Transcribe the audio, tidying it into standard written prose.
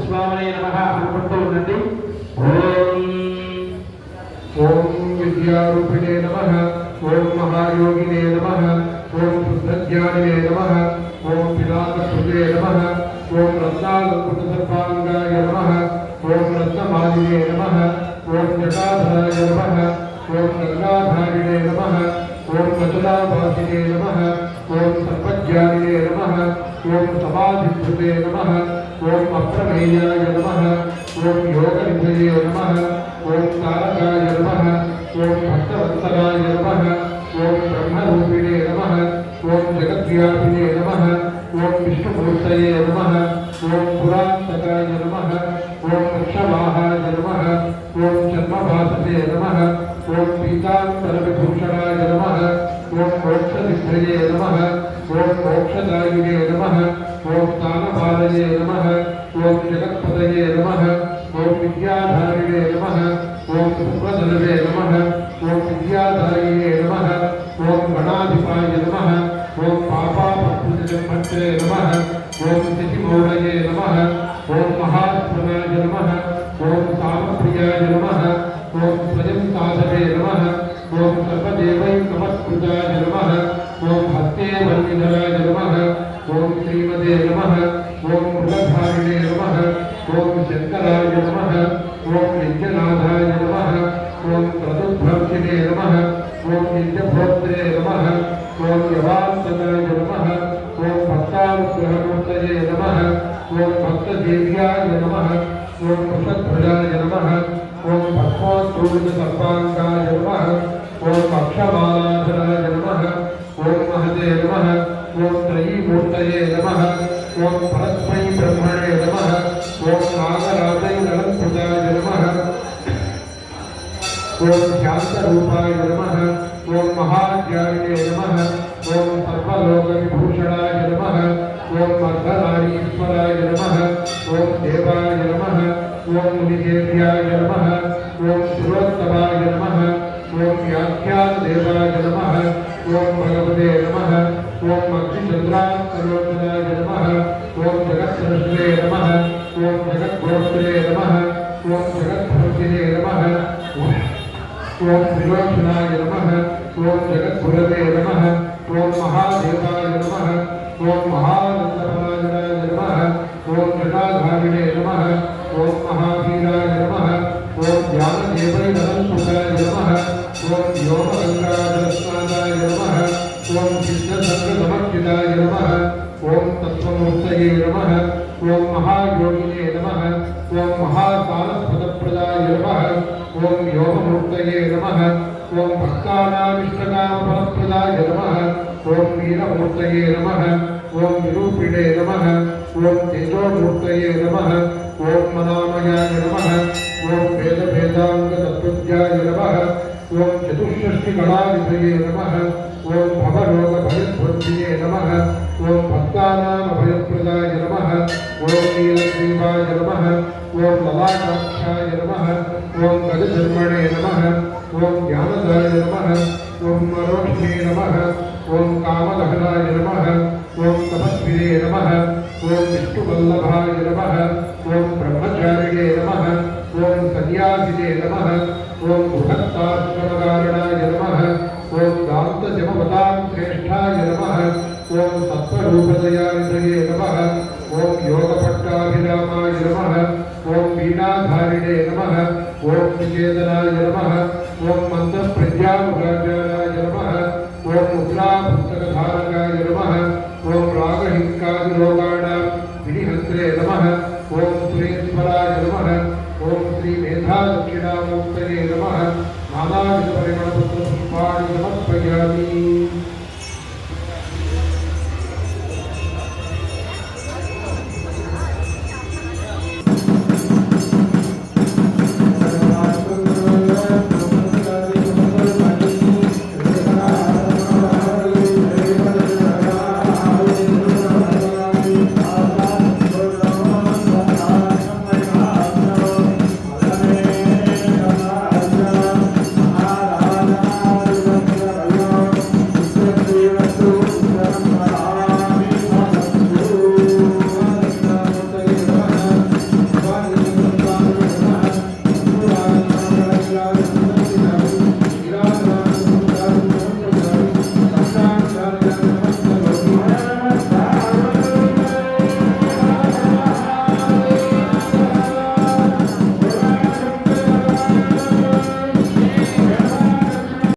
స్వామినే నమః అనుకుంటూ ఉండండి. ఓం ఓం విద్యారూపిణే నమః, ఓం మహాయోగినే నమః, ఓం శుద్ధజ్ఞానినే నమః, ఓం పినాకృతే నమః, ఓం రత్నాలంకృతసర్వాంగాయ నమః, ఓం రత్నమాలినే నమః, ఓం జటాధరాయ నమః, ఓం గంగాధారిణే నమః, ఓం కచలాభాసినే నమః, ఓం సర్వజ్ఞానినే నమః, ఓం సమాధికృతే నమః, ఓం అప్రమేయాయ నమః, ఓం యోగనిధయే నమః, ఓం తారకాయ నమః, ఓం భక్తవత్సలాయ నమః, ఓం బ్రహ్మరూపిణే నమః, ఓం జగద్వ్యాపినే నమః, ఓం విష్ణుమూర్తయే నమః, ఓం పురాంతకాయ నమః, ఓం వృక్షవాహాయ నమః, ఓం చర్మభాసతే నమః, ఓం పీతాంబరవిభూషణాయ నమః, ఓం మోక్షసిద్ధయే నమః, ఓం మోక్షదాయినే నమః, ఓం స్థానపాలయే నమః, ఓం జగత్పదయే నమః, ఓం విద్యాధారిణే నమః, ఓం సుప్రదలవే నమః, ఓం విద్యాదాయినే నమః, ఓం గణాధిపాయ నమః, ఓం పాపాపత్రే నమః, ఓం శశిమౌళయే నమః, ఓం మహాత్మనాయ నమః, ఓం సామప్రియాయ నమః, ఓం స్వయం సాధవే నమః, ఓం సర్వదేవై నమస్కృతాయ నమః, ఓం హస్తే వల్లిధరాయ నమః, ఓం శ్రీమదే నమః, ఓం మృగధారిణే నమః, ఓం శంకరాయ నమః, ఓం యజ్ఞనాథాయ నమః, ఓం క్రతుభ్రంశినే నమః, ఓం యజ్ఞభోత్రే నమః, ఓం యవాంతకాయ నమః, ఓం భక్తానుగ్రహమూర్తయే నమః, ఓం భక్తదేవ్యాయ నమః, ఓం కుశధ్వజాయ నమః, ఓం భస్మోత్తూర్ణ సర్వాంగాయ నమః, ఓం అక్షమాలాధరాయ నమః, ఓం మహదే నమః, ఓం త్రయీమూర్తయే నమః, ఓం పరస్మై బ్రహ్మణే నమః, ఓం నాగరాజై నలంకృతాయ నమః, ఓం శాంతరూపాయ నమః, ఓం మహాజ్ఞానినే నమః, ఓం సర్వలోకవిభూషణాయ నమః, ఓం అర్ధనారీశ్వరాయ నమః, ఓం దేవాయ నమః, ఓం మునిదేవ్యాయ నమః, ఓం శిరోత్తమాయ నమః, ఓం వ్యాఖ్యానదేవాయ నమః, ఓం భగవతే నమః, ఓం అగ్నిచంద్రాంతరోచనాయ నమః, ఓం జగత్సరస్వే నమః, ఓం జగద్గోత్రే నమః, ఓం జగద్భృతినే నమః, ఓం త్రిలోచనాయ నమః, ఓం జగద్గురవే నమః, ఓం మహాదేవాయ నమః, ఓం మహానందపరాయణాయ నమః, ఓం జటాధారిణే నమః, ఓం మహావీరాయ నమః, ఓం జ్ఞానదేవై నలంకృతాయ నమః, ఓం వ్యోమగంగాధరస్నాదాయ నమః, ఓం సిద్ధసర్గసమర్చితాయ నమః, ఓం తత్వమూర్తయే నమః, ఓం మహాయోగినే నమః, ఓం మహాసారస్వతప్రదాయ నమః, ఓం యోగమూర్తయే నమః, ఓం భక్తానామిష్టకామఫలప్రదాయ నమః, ఓం వీరమూర్తయే నమః, ఓం విరూపిణే నమః, ఓం తేజోమూర్తయే నమః, ఓం మనామయాయ నమః, ఓం వేదవేదాంగతత్వజ్ఞాయ నమః, ఓం చతుషష్టిగణాధిపతయే నమః, ఓం భవరోగభయధ్వంసియే నమః, ఓం భక్తానామభయప్రదాయ నమః, ఓం నీలగ్రీవాయ నమః, ఓం లలాటాక్షాయ నమః, ఓం గజధర్మణే నమః, ఓం జ్ఞానదాయ నమః, ఓం మరోక్షే నమః, ఓం కామదహనాయ నమః, ఓం తపస్వినే నమః, ఓం విష్ణువల్లభాయ నమః, ఓం బ్రహ్మచారిణే నమః, ఓం సన్యాసినే నమః, ఓం బృహత్తాశ్రమకారణాయ నమః, ఓం దాంతజమవతాం శ్రేష్ఠాయ నమః, ఓం సత్వరూపదయానిధయే నమః, ఓం యోగపట్టాభిరామాయ నమః, ఓం వీణాధారిణే నమః, ఓం నికేతనాయ నమః, ఓం మందప్రజ్ఞాముఖాచారాయ నమః, ఓం ముద్రాపుస్తకధారకాయ నమః, ఓం రాగహింకాదిరోగాణాం వినిహంత్రే నమః, ఓం సురేశ్వరాయ నమః, ఓం శ్రీ మేధాదక్షిణామూర్తయే నమః. నానావిధ పరిమళపుష్పాణి సమర్పయామి.